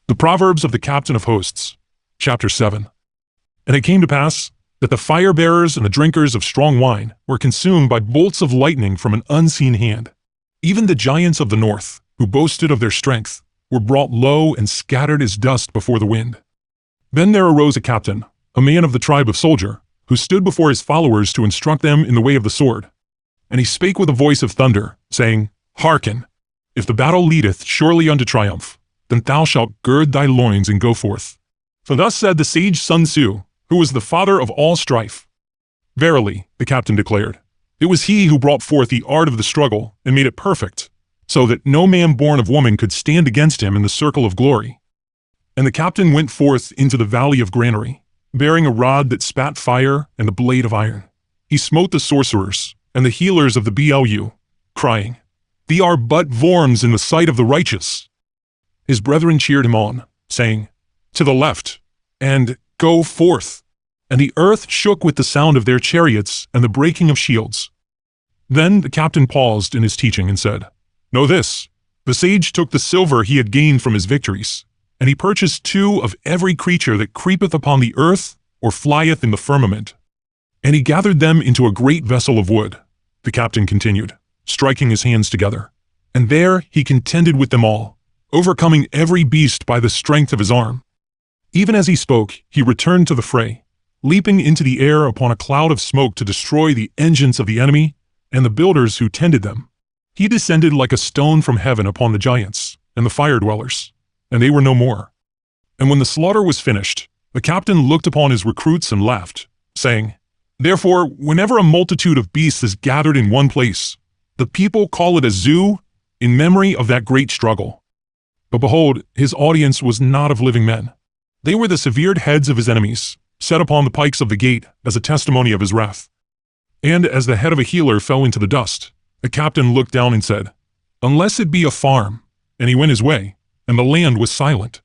The Proverbs of the Captain of Hosts, Chapter 7. And it came to pass that the fire-bearers and the drinkers of strong wine were consumed by bolts of lightning from an unseen hand. Even the giants of the north, who boasted of their strength, were brought low and scattered as dust before the wind. Then there arose a captain, a man of the tribe of Soldier, who stood before his followers to instruct them in the way of the sword. And he spake with a voice of thunder, saying, Hearken, if the battle leadeth surely unto triumph, then thou shalt gird thy loins and go forth. For thus said the sage Sun Tzu, who was the father of all strife. Verily, the captain declared, it was he who brought forth the art of the struggle and made it perfect, so that no man born of woman could stand against him in the circle of glory. And the captain went forth into the valley of granary, bearing a rod that spat fire and a blade of iron. He smote the sorcerers and the healers of the BLU, crying, Thee are but worms in the sight of the righteous. His brethren cheered him on, saying, To the left, and go forth. And the earth shook with the sound of their chariots and the breaking of shields. Then the captain paused in his teaching and said, Know this, the sage took the silver he had gained from his victories, and he purchased 2 of every creature that creepeth upon the earth or flieth in the firmament. And he gathered them into a great vessel of wood, the captain continued, striking his hands together. And there he contended with them all, overcoming every beast by the strength of his arm. Even as he spoke, he returned to the fray, leaping into the air upon a cloud of smoke to destroy the engines of the enemy and the builders who tended them. He descended like a stone from heaven upon the giants and the fire-dwellers, and they were no more. And when the slaughter was finished, the captain looked upon his recruits and laughed, saying, Therefore, whenever a multitude of beasts is gathered in one place, the people call it a zoo in memory of that great struggle. But behold, his audience was not of living men. They were the severed heads of his enemies, set upon the pikes of the gate as a testimony of his wrath. And as the head of a healer fell into the dust, the captain looked down and said, Unless it be a farm, and he went his way, and the land was silent.